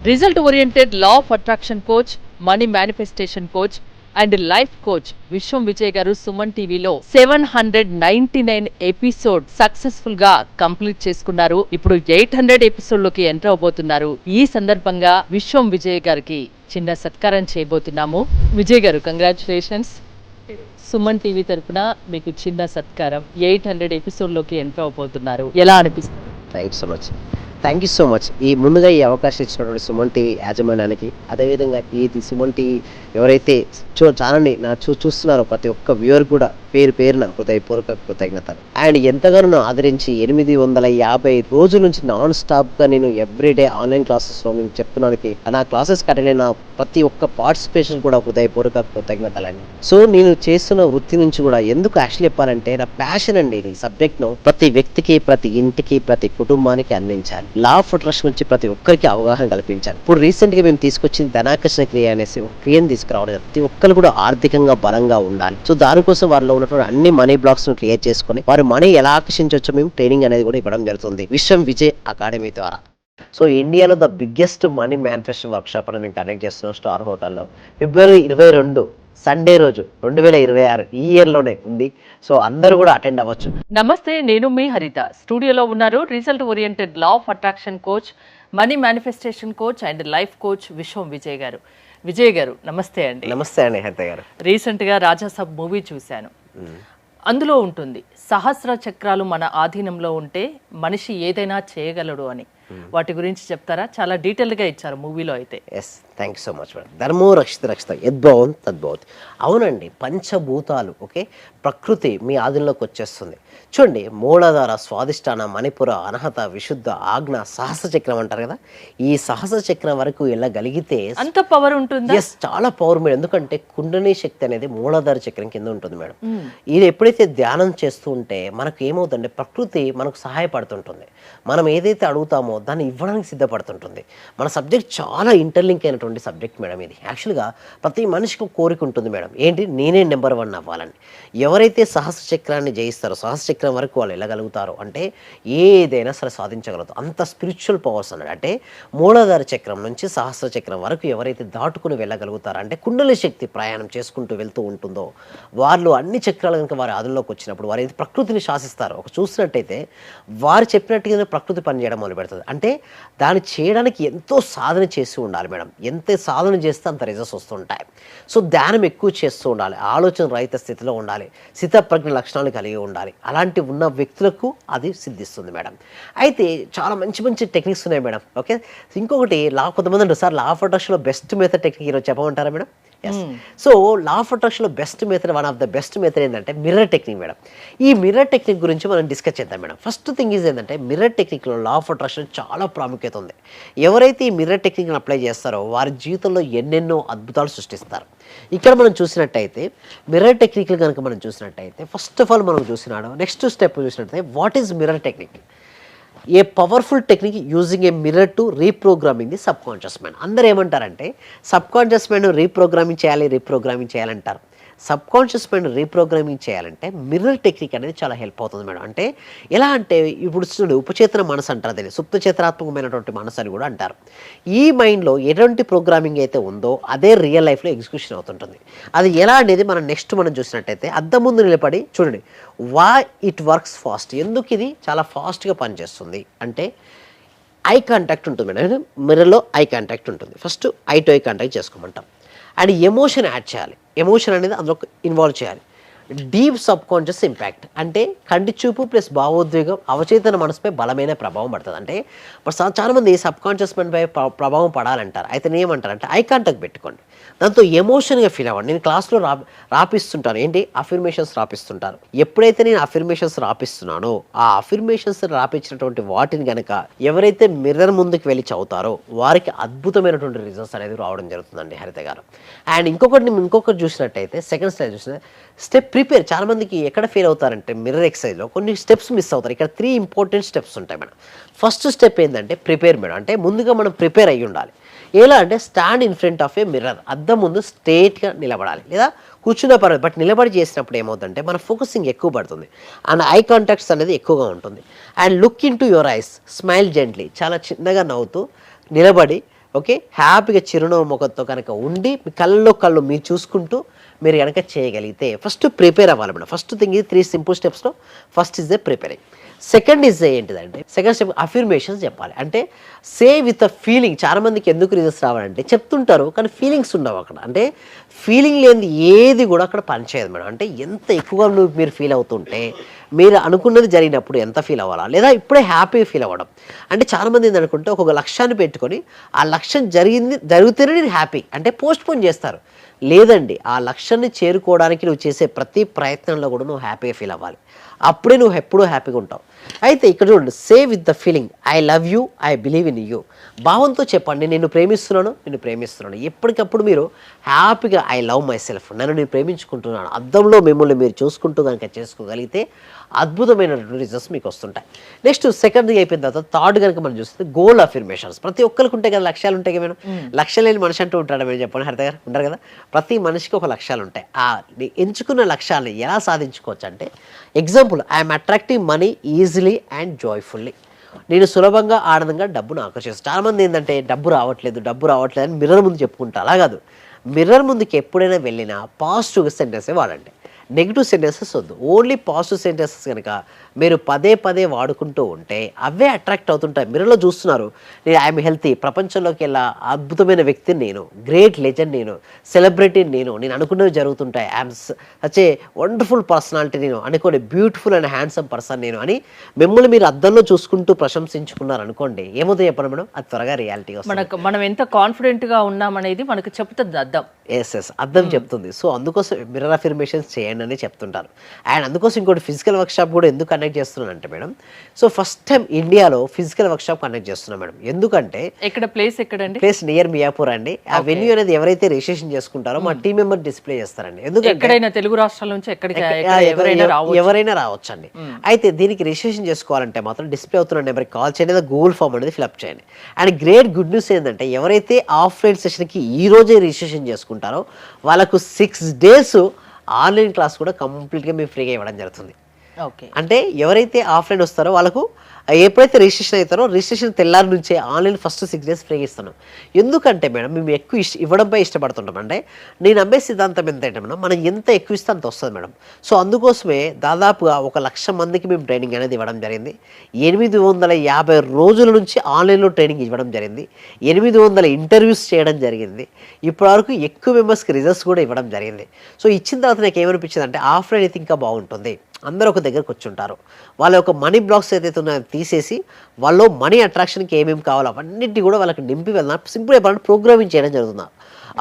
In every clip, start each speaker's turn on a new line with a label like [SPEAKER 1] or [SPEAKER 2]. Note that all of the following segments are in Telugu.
[SPEAKER 1] Result oriented law of attraction coach, money manifestation coach and life coach విశ్వం విజయ్ గారు సుమన్ టీవీలో 799 ఎపిసోడ్ సక్సెస్ఫుల్ గా కంప్లీట్ చేసుకున్నారు. ఇప్పుడు 800 ఎపిసోడ్ లోకి ఎంటర్ అవబోతున్నారు. ఈ సందర్భంగా విశ్వం విజయ్ గారికి చిన్న సత్కారం చేయబోతున్నాము. విజయ్ గారు, కంగ్రాచులేషన్స్. సుమన్ టీవీ తరపున మీకు చిన్న సత్కారం. 800 ఎపిసోడ్ లోకి ఎంటర్ అవబోతున్నారు. ఎలా అనిపిస్తుంది?
[SPEAKER 2] Thank you so much. ముందుగా ఈ అవకాశం ఇచ్చినటువంటి సుమన్ టీవీ యాజమాన్యానికి, అదేవిధంగా ఈ సుమన్ టీవీ ఎవరైతే ఛానల్ని చూస్తున్నారో ప్రతి ఒక్క వ్యూవర్ కూడా పేరు పేరున హృదయపూర్వక కృతజ్ఞతలు. అండ్ ఎంతగానో ఆదరించి 850 రోజుల నుంచి నాన్ స్టాప్గా నేను ఎవ్రీడే ఆన్లైన్ క్లాసెస్లో నేను చెప్తున్నానికి, నా క్లాసెస్కి అటెండ్ అయిన ప్రతి ఒక్క పార్టిసిపేషన్ కూడా హృదయపూర్వక కృతజ్ఞతలండి. సో నేను చేస్తున్న వృత్తి నుంచి కూడా ఎందుకు యాక్చువల్ చెప్పాలంటే నా ప్యాషన్ అండి. ఈ సబ్జెక్ట్ను ప్రతి వ్యక్తికి, ప్రతి ఇంటికి, ప్రతి కుటుంబానికి అందించాలి. లా ఆఫ్ అట్రాక్షన్ నుంచి ప్రతి ఒక్కరికి అవగాహన కల్పించాలి. ఇప్పుడు రీసెంట్గా మేము తీసుకొచ్చింది ధనాకర్షణ క్రియ అనేసి ఒక క్రియను తీసుకురావడం. ప్రతి ఒక్కరు కూడా ఆర్థికంగా బలంగా ఉండాలి. సో దానికోసం వారిలో ఉన్నటువంటి అన్ని మనీ బ్లాక్స్ ను క్లియర్ చేసుకుని వారి మనీ ఎలా ఆకర్షించవచ్చో మేము ట్రైనింగ్ అనేది కూడా ఇవ్వడం జరుగుతుంది విశ్వం విజయ్ అకాడమీ ద్వారా. సో ఇండియాలో the biggest money manifesto work shop అని మేము కండక్ట్ చేస్తున్నాం స్టార్ హోటల్లో ఫిబ్రవరి 22 సండే రోజు 2026 ఈ ఇయర్ లోనే ఉంది. సో అందరూ కూడా అటెండ్ అవ్వచ్చు.
[SPEAKER 1] నమస్తే, నేను మీ హరిత. స్టూడియోలో ఉన్నారు result oriented law of attraction coach, money manifestation coach and life coach విశ్వం విజయ్ గారు. విజయ్ గారు, నమస్తే అండి.
[SPEAKER 2] నమస్తే అండి హరిత గారు.
[SPEAKER 1] రీసెంట్గా రాజాసాబ్ మూవీ చూశాను. అందులో ఉంటుంది సహస్ర చక్రాలు మన ఆధీనంలో ఉంటే మనిషి ఏదైనా చేయగలడు అని. వాటి గురించి చెప్తారా? చాలా డీటెయిల్గా ఇచ్చారు మూవీలో అయితే.
[SPEAKER 2] Yes, thank you so much madam. ధర్మో రక్షిత రక్షిత యద్భవన్ తద్భవతి. అవునండి, పంచభూతాలు ఓకే, ప్రకృతి మీ ఆధీనంలోకి వచ్చేస్తుంది. చూడండి, మూలాధార, స్వాదిష్టాన, మణిపుర, అనహత, విశుద్ధ, ఆజ్ఞ, సహస్ర చక్రం అంటారు కదా. ఈ సహస్ర చక్రం వరకు వెళ్ళగలిగితే
[SPEAKER 1] అంత పవర్ ఉంటుంది.
[SPEAKER 2] ఎస్, చాలా పవర్ మేడం. ఎందుకంటే కుండలిని శక్తి అనేది మూలాధార చక్రం కింద ఉంటుంది మేడం. ఇది ఎప్పుడైతే ధ్యానం చేస్తూ ఉంటే మనకు ఏమవుతుందంటే ప్రకృతి మనకు సహాయపడుతుంటుంది. మనం ఏదైతే అడుగుతామో దాన్ని ఇవ్వడానికి సిద్ధపడుతుంటుంది. మన సబ్జెక్ట్ చాలా ఇంటర్లింక్ అయినటువంటి సబ్జెక్ట్ మేడం ఇది. యాక్చువల్గా ప్రతి మనిషికి కోరిక ఉంటుంది మేడం, ఏంటి, నేనే నెంబర్ 1 అవ్వాలని. ఎవరైతే సహస్ర చక్రాన్ని జయిస్తారో, సహస్ర చక్రం వరకు వాళ్ళు వెళ్ళగలుగుతారో అంటే ఏదైనా సరే సాధించగలుగుతారు. అంత స్పిరిచువల్ పవర్స్ అన్నాడు. అంటే మూలాధార చక్రం నుంచి సహస్ర చక్రం వరకు ఎవరైతే దాటుకుని వెళ్ళగలుగుతారో, అంటే కుండలి శక్తి ప్రయాణం చేసుకుంటూ వెళ్తూ ఉంటుందో వాళ్ళు అన్ని చక్రాలు కనుక వారి ఆధునంలోకి వచ్చినప్పుడు వారు అయితే ప్రకృతిని శాసిస్తారు. ఒక చూసినట్టయితే వారు చెప్పినట్టుగానే ప్రకృతి పనిచేయడం మొదలు పెడుతుంది. అంటే దాన్ని చేయడానికి ఎంతో సాధన చేస్తూ ఉండాలి మేడం. ఎంత సాధన చేస్తే అంత రిజల్ట్స్ వస్తుంటాయి. సో ధ్యానం ఎక్కువ చేస్తూ ఉండాలి, ఆలోచన రహిత స్థితిలో ఉండాలి, స్థితప్రజ్ఞ లక్షణాలు కలిగి ఉండాలి. అలాంటి ఉన్న వ్యక్తులకు అది సిద్ధిస్తుంది మేడం. అయితే చాలా మంచి మంచి టెక్నిక్స్ ఉన్నాయి మేడం. ఓకే, ఇంకొకటి కొంతమంది అంటారు సార్ లా ఆఫ్ అట్రాక్షన్లో బెస్ట్ మెథడ్ టెక్నిక్ ఈరోజు చెప్పమంటారా మేడం? సో లా ఆఫ్ అట్రాక్షన్లో best method, one of the best method ఏంటంటే మిర్రర్ టెక్నిక్ మేడం. ఈ మిర్రర్ టెక్నిక్ గురించి మనం డిస్కస్ చేద్దాం మేడం. ఫస్ట్ థింగ్ ఈజ్ ఏంటంటే మిర్రర్ టెక్నిక్లో లా ఆఫ్ అట్రాక్షన్ చాలా ప్రాముఖ్యత ఉంది. ఎవరైతే ఈ మిర్రర్ టెక్నిక్ని అప్లై చేస్తారో వారి జీవితంలో ఎన్నెన్నో అద్భుతాలు సృష్టిస్తారు. ఇక్కడ మనం చూసినట్టయితే మిర్రర్ టెక్నిక్లు కనుక మనం చూసినట్టయితే ఫస్ట్ ఆఫ్ ఆల్ మనం చూసినాడు నెక్స్ట్ స్టెప్ చూసినట్టయితే what is mirror technique? A powerful technique using a mirror to reprogramming the sub conscious mind. అందరూ ఏమంటారంటే సబ్ కాన్షియస్ మైండ్ రీప్రోగ్రామింగ్ చేయాలంటారు. సబ్ కాన్షియస్ మైండ్ రీప్రోగ్రామింగ్ చేయాలంటే మిర్రర్ టెక్నిక్ అనేది చాలా హెల్ప్ అవుతుంది మేడం. అంటే ఎలా అంటే ఇప్పుడు చూడండి, ఉపచేతన మనసు అంటారు, దీన్ని సుప్తచేతనాత్మకమైనటువంటి మనసు అని కూడా అంటారు. ఈ మైండ్లో ఎటువంటి ప్రోగ్రామింగ్ అయితే ఉందో అదే రియల్ లైఫ్లో ఎగ్జిక్యూషన్ అవుతుంటుంది. అది ఎలా అనేది మనం చూసినట్టయితే అద్దం ముందు నిలబడి చూడండి, వై ఇట్ వర్క్స్ ఫాస్ట్. ఎందుకు ఇది చాలా ఫాస్ట్గా పనిచేస్తుంది అంటే ఐ కాంటాక్ట్ ఉంటుంది మేడం. మిర్రర్లో ఐ కాంటాక్ట్ ఉంటుంది. First eye to eye contact చేసుకోమంటాం. అండ్ ఎమోషన్ యాడ్ చేయాలి. ఎమోషన్ అనేది అందులో ఇన్వాల్వ్ చేయాలి. డీప్ సబ్ కాన్షియస్ ఇంపాక్ట్ అంటే కంటి చూపు ప్లస్ భావోద్వేగం అవచేతన మనసుపై బలమైన ప్రభావం పడుతుంది. అంటే చాలామంది సబ్ కాన్షియస్ మైండ్పై ప్రభావం పడాలంటారు. అయితే నేను ఏమంటారంటే ఐ కాంటాక్ట్ పెట్టుకోండి, దాంతో ఎమోషన్గా ఫీల్ అవ్వండి. నేను క్లాస్లో రాపిస్తుంటాను, ఏంటి అఫర్మేషన్స్ రాపిస్తుంటాను. ఎప్పుడైతే నేను అఫర్మేషన్స్ రాపిస్తున్నానో ఆ అఫర్మేషన్స్ రాపించినటువంటి వాటిని కనుక ఎవరైతే మిర్రర్ ముందుకు వెళ్ళి చదువుతారో వారికి అద్భుతమైనటువంటి రిజల్ట్స్ అనేది రావడం జరుగుతుందండి హరిత గారు. అండ్ ఇంకొకటి చూసినట్టయితే సెకండ్ స్టెప్ చూసిన స్టెప్ ప్రిపేర్. చాలామందికి ఎక్కడ ఫెయిల్ అవుతారంటే మిర్రర్ ఎక్సర్సైజ్లో కొన్ని స్టెప్స్ మిస్ అవుతారు. ఇక్కడ 3 ఇంపార్టెంట్ స్టెప్స్ ఉంటాయి మేడం. ఫస్ట్ స్టెప్ ఏంటంటే ప్రిపేర్ మేడం. అంటే ముందుగా మనం ప్రిపేర్ అయ్యి ఉండాలి. ఎలా అంటే stand in front of a mirror, అద్దం ముందు స్ట్రేట్గా నిలబడాలి, లేదా కూర్చున్న పర్లేదు, బట్ నిలబడి చేసినప్పుడు ఏమవుతుందంటే మన ఫోకసింగ్ ఎక్కువ పడుతుంది అండ్ ఐ కాంటాక్ట్స్ అనేది ఎక్కువగా ఉంటుంది. And look in to your eyes, smile gently, చాలా చిన్నగా నవ్వుతూ నిలబడి ఓకే, హ్యాపీగా చిరునవ్వు ముఖంతో కనుక ఉండి మీ కళ్ళలో కళ్ళు మీరు చూసుకుంటూ మీరు కనుక చేయగలిగితే ఫస్ట్ ప్రిపేర్ అవ్వాలి మేడం. ఫస్ట్ థింగ్ ఇది 3 సింపుల్ స్టెప్స్లో first is the preparing. Second is ఏంటిదంటే సెకండ్ స్టెప్ అఫర్మేషన్స్ చెప్పాలి. అంటే సే విత్ అ ఫీలింగ్. చాలా మందికి ఎందుకు రిజల్ట్స్ రావాలంటే చెప్తుంటారు కానీ ఫీలింగ్స్ ఉండవు అక్కడ. అంటే ఫీలింగ్ లేనిది ఏది కూడా అక్కడ పనిచేయదు మేడం. అంటే ఎంత ఎక్కువగా మీరు ఫీల్ అవుతుంటే మీరు అనుకున్నది జరిగినప్పుడు ఎంత ఫీల్ అవ్వాలా, లేదా ఇప్పుడే హ్యాపీగా ఫీల్ అవ్వడం. అంటే చాలామంది ఏంటనుకుంటే ఒక లక్ష్యాన్ని పెట్టుకొని ఆ లక్ష్యం జరిగితేనే నేను హ్యాపీ అంటే పోస్ట్ పోన్ చేస్తారు. లేదండి, ఆ లక్ష్యాన్ని చేరుకోవడానికి నువ్వు చేసే ప్రతి ప్రయత్నంలో కూడా నువ్వు హ్యాపీగా ఫీల్ అవ్వాలి. అప్పుడే నువ్వు ఎప్పుడూ హ్యాపీగా ఉంటావు. అయితే ఇక్కడ చూడండి, say with the feeling I love you, I believe in you. భావంతో చెప్పండి, నిన్ను ప్రేమిస్తున్నాను. ఎప్పటికప్పుడు మీరు హ్యాపీగా ఐ లవ్ మై సెల్ఫ్, నన్ను నేను ప్రేమించుకుంటున్నాను, అద్దంలో మిమ్మల్ని మీరు చూసుకుంటూ కనుక చేసుకోగలిగితే అద్భుతమైనటువంటి రిజల్ట్స్ మీకు వస్తుంటాయి. నెక్స్ట్ సెకండ్ అయిపోయిన తర్వాత థర్డ్ కనుక మనం చూస్తే గోల్ అఫర్మేషన్స్. ప్రతి ఒక్కరికి ఉంటాయి కదా లక్ష్యాలు, ఉంటాయి కదా మేడం. లక్ష్యం లేని మనిషి అంటూ ఉంటాడు మీరు చెప్పండి, హరిత గారు ఉంటారు కదా. ప్రతి మనిషికి ఒక లక్ష్యాలు ఉంటాయి. ఆ ఎంచుకున్న లక్ష్యాలను ఎలా సాధించుకోవచ్చు అంటే example, I'm attracting money easily and joyfully. నేను సులభంగా ఆనందంగా డబ్బును ఆకర్షిస్తాను. చాలామంది ఏంటంటే డబ్బు రావట్లేదు అని మిర్రర్ ముందు చెప్పుకుంటా. అలా కాదు, మిర్రర్ ముందుకి ఎప్పుడైనా వెళ్ళినా పాజిటివ్ సెంటెన్సే వాడండి, నెగిటివ్ సెంటెన్సెస్ వద్దు. ఓన్లీ పాజిటివ్ సెంటెన్సెస్ కనుక మీరు పదే పదే వాడుకుంటూ ఉంటే అవే అట్రాక్ట్ అవుతుంటాయి. మిర్రర్లో చూస్తున్నారు, నేను ఐఎమ్ హెల్తీ, ప్రపంచంలోకి వెళ్ళా అద్భుతమైన వ్యక్తిని నేను, గ్రేట్ లెజెండ్ నేను, సెలబ్రిటీ నేను అనుకున్నవి జరుగుతుంటాయి, I'm such a wonderful personality నేను అనుకోండి, బ్యూటిఫుల్ అండ్ హ్యాండ్సమ్ పర్సన్ నేను అని మిమ్మల్ని మీరు అద్దంలో చూసుకుంటూ ప్రశంసించుకున్నారు అనుకోండి, ఏమవుతుంది చెప్పండి మేడం, అది త్వరగా రియాలిటీ వస్తుంది.
[SPEAKER 1] మనం ఎంత కాన్ఫిడెంట్గా ఉన్నామనేది మనకు చెప్తుంది అద్దం.
[SPEAKER 2] ఎస్ అర్థం చెప్తుంది. సో అందుకోసం మిర్రర్ అఫర్మేషన్స్ చేయండి అని చెప్తుంటారు. అండ్ అందుకోసం ఇంకోటి ఫిజికల్ వర్క్షాప్ కూడా ఎందుకు కండక్ట్ చేస్తున్నాను అంటే మేడం, సో ఫస్ట్ టైం ఇండియాలో ఫిజికల్ వర్క్షాప్ కండక్ట్ చేస్తున్నాం మేడం. ఎందుకంటే
[SPEAKER 1] ఎక్కడ ప్లేస్ ఎక్కడండి?
[SPEAKER 2] ప్లేస్ నియర్ మియాపూర్ అండి. ఆ వెన్యూ అనేది ఎవరైతే రిజిస్ట్రేషన్ చేసుకుంటారో మా టీం మెంబర్ డిస్ప్లే చేస్తారండి. ఎందుకంటే
[SPEAKER 1] ఎక్కడైనా తెలుగు రాష్ట్రాల నుంచి
[SPEAKER 2] ఎవరైనా రావచ్చు అండి. అయితే దీనికి రిజిస్ట్రేషన్ చేసుకోవాలంటే మాత్రం డిస్ప్లే అవుతున్న నెంబర్కి కాల్ చేయండి, లేదా గూగుల్ ఫామ్ అనేది ఫిల్అప్ చేయండి. అండ్ గ్రేట్ గుడ్ న్యూస్ ఏంటంటే ఎవరైతే ఆఫ్లైన్ సెషన్కి ఈ రోజే రిజిస్ట్రేషన్ చేసుకుంటారో వాళ్ళకు 6 days ఆన్లైన్ క్లాస్ కూడా కంప్లీట్గా మేము ఫ్రీగా ఇవ్వడం జరుగుతుంది. అంటే ఎవరైతే ఆఫ్లైన్ వస్తారో వాళ్ళకు ఎప్పుడైతే రిజిస్ట్రేషన్ అవుతారో రిజిస్ట్రేషన్ తెల్లారి నుంచే ఆన్లైన్ ఫస్ట్ 6 days ఫ్రీగా ఇస్తున్నాం. ఎందుకంటే మేడం మేము ఎక్కువ ఇవ్వడంపై ఇష్టపడుతుంటాం. అంటే నేను నమ్మే సిద్ధాంతం ఎంత అంటే మేడం, మనం ఎంత ఎక్కువ ఇస్తే అంత వస్తుంది మేడం. సో అందుకోసమే దాదాపుగా 1,00,000 మందికి మేము ట్రైనింగ్ అనేది ఇవ్వడం జరిగింది. 850 రోజుల నుంచి ఆన్లైన్లో ట్రైనింగ్ ఇవ్వడం జరిగింది. 800 ఇంటర్వ్యూస్ చేయడం జరిగింది. ఇప్పటివరకు ఎక్కువ మెంబర్స్కి రిజల్ట్స్ కూడా ఇవ్వడం జరిగింది. సో ఇచ్చిన తర్వాత నాకు ఏమనిపించింది అంటే ఆఫ్లైన్ అయితే ఇంకా బాగుంటుంది. అందరూ ఒక దగ్గరకు వచ్చి ఉంటారు. వాళ్ళ యొక్క మనీ బ్లాక్స్ ఏదైతే ఉన్నాయో తీసేసి వాళ్ళు మనీ అట్రాక్షన్కి ఏమేమి కావాలో అవన్నింటినీ కూడా వాళ్ళకి నింపి వెళ్దాం. సింపుల్ చెప్పాలంటే ప్రోగ్రామింగ్ చేయడం జరుగుతుంది.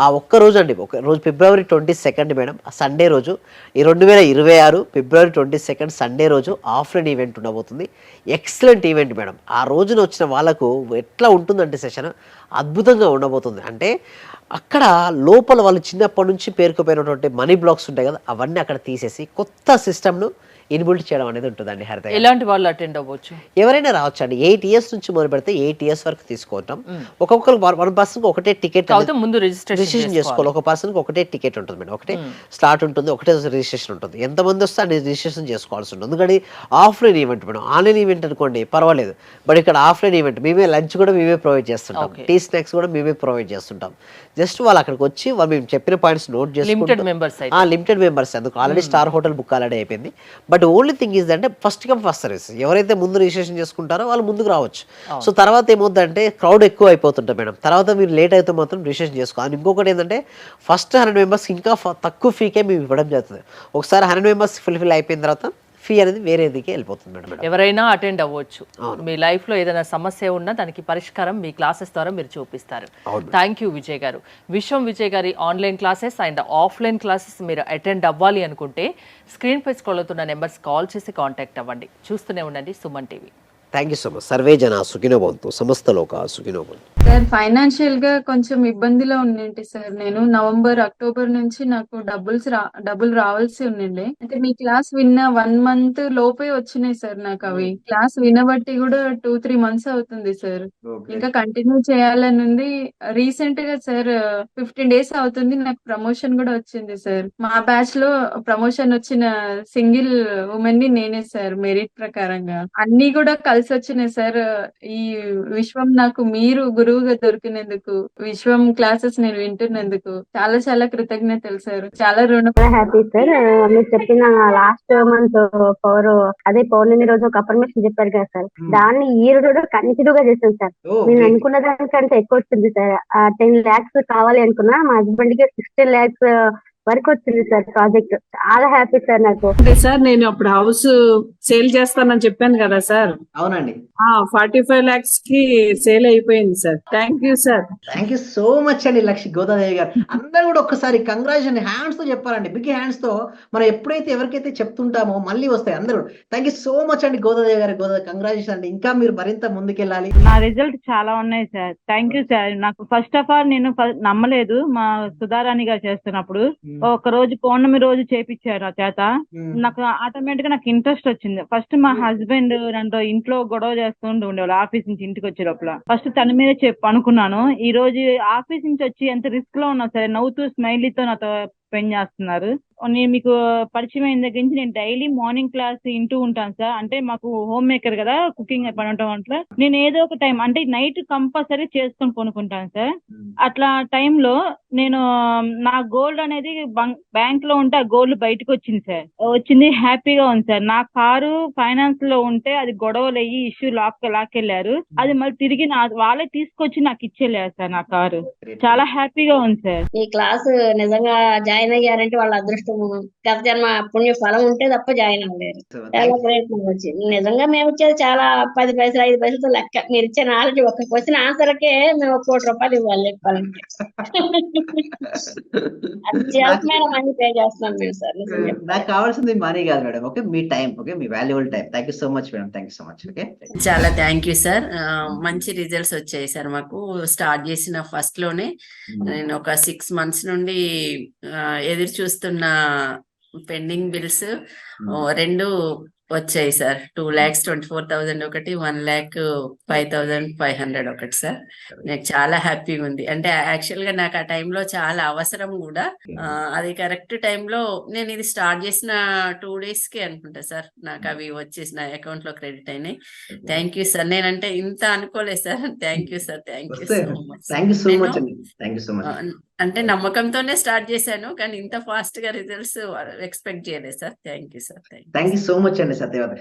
[SPEAKER 2] ఆ ఒక్కరోజు అండి, ఒక రోజు February 22 మేడం, సండే రోజు, ఈ 2026 February 22 సండే రోజు ఆఫ్లైన్ ఈవెంట్ ఉండబోతుంది. Excellent event madam. ఆ రోజున వచ్చిన వాళ్ళకు ఎట్లా ఉంటుందంటే సెషన్ అద్భుతంగా ఉండబోతుంది. అంటే అక్కడ లోపల వాళ్ళు చిన్నప్పటి నుంచి పేరుకుపోయినటువంటి మనీ బ్లాక్స్ ఉంటాయి కదా, అవన్నీ అక్కడ తీసేసి కొత్త సిస్టమ్ను ఇన్బిల్ట్ చేయడం అనేది ఉంటుందండి. హరిత
[SPEAKER 1] ఎలాంటి వాళ్ళు అటెండ్ అవ్వచ్చు?
[SPEAKER 2] ఎవరైనా రావచ్చు అండి. 8 years నుంచి మొదలు పెడితే 8 years వరకు తీసుకుంటాం. ఒక్కొక్కరు 1 person ఒకటే టికెట్
[SPEAKER 1] ముందు
[SPEAKER 2] రిజిస్ట్రేషన్ చేసుకోవాలి. ఒక పర్సన్కి ఒకటే టికెట్ ఉంటుంది మేడం, ఒకటే స్లాట్ ఉంటుంది, ఒకటే రిజిస్ట్రేషన్ ఉంటుంది. ఎంతమంది వస్తే అన్ని రిజిస్ట్రేషన్ చేసుకోవాల్సి ఉంటుంది. ఎందుకంటే offline event madam. Online event అనుకోండి పర్వాలేదు, బట్ ఇక్కడ ఆఫ్లైన్ ఈవెంట్ మేమే లంచ్ కూడా మేమే ప్రొవైడ్ చేస్తుంటాం, టీ స్నాక్స్ కూడా మేమే ప్రొవైడ్ చేస్తుంటాం. జస్ట్ వాళ్ళు అక్కడికి వచ్చి వాళ్ళు మేము చెప్పిన పాయింట్స్ నోట్ చేసుకుంటాం. లిమిటెడ్ మెంబర్స్ అందుకు already star hotel book already అయిపోయింది. బట్ ఓన్లీ థింగ్ ఈజ్ అంటే ఫస్ట్ కమ్ ఫస్ట్ సర్వీస్. ఎవరైతే ముందు రిజిస్ట్రేషన్ చేసుకుంటారో వాళ్ళు ముందుకు రావచ్చు. సో తర్వాత ఏమవుతుందంటే క్రౌడ్ ఎక్కువ అయిపోతుంటాయి మేడం. తర్వాత మీరు లేట్ అయితే మాత్రం రిజిస్ట్రేషన్ చేసుకోవాలి. ఇంకొకటి ఏంటంటే ఫస్ట్ 100 members ఇంకా తక్కువ ఫీకే మేము ఇవ్వడం జరుగుతుంది. ఒకసారి 100 members ఫుల్ఫిల్ అయిపోయిన తర్వాత ఫీ అనేది వేరేదికి వెళ్ళిపోతుంది మేడం.
[SPEAKER 1] ఎవరైనా అటెండ్ అవ్వచ్చు. మీ లైఫ్ లో ఏదైనా సమస్య ఉన్నా దానికి పరిష్కారం మీ క్లాసెస్ ద్వారా మీరు చూపిస్తారు. థ్యాంక్ యూ విజయ్ గారు. విజయ్ గారి online classes and offline classes మీరు అటెండ్ అవ్వాలి అనుకుంటే స్క్రీన్ పై స్క్రోల్ అవుతున్న నెంబర్స్ కాల్ చేసి కాంటాక్ట్ అవ్వండి. చూస్తూనే ఉండండి Suman TV.
[SPEAKER 2] Thank you so much. Survey జన సుఖినో భవంతు, సమస్త లోక సుఖినో భవంతు.
[SPEAKER 3] సార్ ఫైనాన్షియల్ గా కొంచెం ఇబ్బందిలో ఉన్నింటి సార్. నేను November-October నుంచి నాకు డబ్బులు రావాల్సి ఉండిండే. అంటే మీ క్లాస్ విన్న 1 month లోపే వచ్చినాయి సార్ నాకు అవి. క్లాస్ వినబట్టి కూడా 2-3 months అవుతుంది సార్. ఇంకా కంటిన్యూ చేయాలని ఉంది. రీసెంట్ గా సార్ 15 days అవుతుంది నాకు ప్రమోషన్ కూడా వచ్చింది సార్. మా బ్యాచ్ లో ప్రమోషన్ వచ్చిన సింగిల్ ఉమెన్ ని నేనే సార్, మెరిట్ ప్రకారంగా. అన్ని కూడా కలిసి వచ్చినాయి సార్. ఈ విశ్వం నాకు మీరు గురు గురువుగా దొరికినందుకు, విశ్వం క్లాసెస్ నేను వింటున్నందుకు చాలా చాలా కృతజ్ఞతలు సార్. చాలా రుణ
[SPEAKER 4] చాలా హ్యాపీ సార్. మీరు చెప్పిన లాస్ట్ మంత్ పవర్ అదే పౌర్ణమి రోజు ఒక అఫర్మేషన్ చెప్పారు కదా సార్, దాన్ని ఈ రోజు కంటిన్యూ గా చేశాను సార్. నేను అనుకున్న దానికంటే ఎక్కువ వచ్చింది సార్. 10 lakhs కావాలి అనుకున్నా, మా హస్బెండ్ కి 16 lakhs వరకు వచ్చింది సార్ ప్రాజెక్ట్. చాలా హ్యాపీ సార్ నాకు.
[SPEAKER 5] అంటే సార్ నేను అప్పుడు హౌస్ సేల్ చేస్తానని చెప్పాను కదా సార్,
[SPEAKER 2] అవునండి.
[SPEAKER 5] 45 lakhs కి సేల్ అయిపోయింది sir. Thank you sir.
[SPEAKER 2] Thank you so much అండి లక్ష్మి గోదాదేవి గారు. అందరూ కూడా ఒక్కసారి కంగ్రాచులేషన్ హ్యాండ్స్ తో చెప్పాలండి, బిగ్ హ్యాండ్స్ తో. మనం ఎప్పుడైతే ఎవరికైతే చెప్తుంటామో మళ్ళీ వస్తాయి అందరూ. థ్యాంక్ యూ సో మచ్ అండి గోదాదేవి గారు. కంగ్రాచులేషన్ అండి, ఇంకా మీరు మరింత ముందుకెళ్ళాలి.
[SPEAKER 6] నా రిజల్ట్ చాలా ఉన్నాయి సార్. Thank you sir. నాకు ఫస్ట్ ఆఫ్ ఆల్ నేను నమ్మలేదు. మా సుధారాణి గారు చేస్తున్నప్పుడు ఒక రోజు పౌర్ణమి రోజు చేపించారు ఆ చేత. నాకు ఆటోమేటిక్ గా నాకు ఇంట్రెస్ట్ వచ్చింది. ఫస్ట్ మా హస్బెండ్ నన్ను ఇంట్లో గొడవ చేస్తుంటూ ఉండేవాళ్ళు. ఆఫీస్ నుంచి ఇంటికి వచ్చే లోపల ఫస్ట్ తన మీద అనుకున్నాను. ఈ రోజు ఆఫీస్ నుంచి వచ్చి ఎంత రిస్క్ లో ఉన్నా సరే నవ్వుతూ స్మైలీతో నాతో స్పెండ్ చేస్తున్నారు. నేను మీకు పరిచయం అయిన దగ్గర నుంచి నేను డైలీ మార్నింగ్ క్లాస్ వింటూ ఉంటాను సార్. అంటే మాకు హోమ్ మేకర్ కదా, కుకింగ్ పని ఉంటాం. అట్లా నేను ఏదో ఒక టైం అంటే నైట్ కంపల్సరీ చేసుకొని కొనుక్కుంటాను సార్. అట్లా టైంలో నేను నా గోల్డ్ అనేది బ్యాంక్ లో ఉంటే ఆ గోల్డ్ బయటకు వచ్చింది సార్. వచ్చింది, హ్యాపీగా ఉంది సార్. నా కారు ఫైనాన్స్ లో ఉంటే అది గొడవలు అయ్యి ఇష్యూ లాక్కెళ్లారు. అది మళ్ళీ తిరిగి వాళ్ళే తీసుకొచ్చి నాకు ఇచ్చేళ్ళారు సార్ నా కారు. చాలా హ్యాపీగా ఉంది సార్.
[SPEAKER 7] ఈ క్లాస్ నిజంగా జాయిన్ అయ్యారంటే వాళ్ళ అదృష్టం, గత జన్మ పుణ్య ఫలం ఉంటే తప్ప జాయిన్ అవ్వలేరు. చాలా ప్రయత్నం వచ్చింది. నిజంగా మేము ఇచ్చేది చాలా 10 పైసలు 5 పైసలతో లెక్క. మీరు ఇచ్చే నాలెడ్జ్ ఒక క్వశ్చన్ ఆన్సర్కే మేము 1 కోటి రూపాయలు ఇవ్వాలి చెప్పాలంటే. అత్యవసరమైన మనీ పే చేస్తున్నాం మేము సార్.
[SPEAKER 2] నాకు కావాల్సింది మనీ కాదు madam, okay, me time, okay, me valuable time. Thank you so much madam, thank you so much. Okay,
[SPEAKER 8] చాలా థ్యాంక్ యూ సార్. మంచి రిజల్ట్స్ వచ్చాయి సార్ మాకు. స్టార్ట్ చేసిన ఫస్ట్ లోనే నేను ఒక 6 months నుండి ఎదురు చూస్తున్న పెండింగ్ బిల్స్ 2 వచ్చాయి సార్. 2,24,000 ఒకటి, 1,05,500 ఒకటి సార్. నాకు చాలా హ్యాపీగా ఉంది. అంటే యాక్చువల్ గా నాకు ఆ టైంలో చాలా అవసరం కూడా. అది కరెక్ట్ టైంలో నేను ఇది స్టార్ట్ చేసిన 2 days కి అనుకుంటా సార్ నాకు అవి వచ్చేసి నా అకౌంట్ లో క్రెడిట్ అయినాయి. Thank you sir. నేనంటే ఇంత అనుకోలేదు sir. Thank you sir. Thank you so much.
[SPEAKER 2] Thank you so much అండి, థ్యాంక్ యూ సో మచ్.
[SPEAKER 8] అంటే నమ్మకంతోనే స్టార్ట్ చేశాను, కానీ ఇంత ఫాస్ట్ గా రిజల్ట్స్ ఎక్స్పెక్ట్ చేయలేదు sir. Thank you sir.
[SPEAKER 2] Thank you so much అండి సత్యవతి.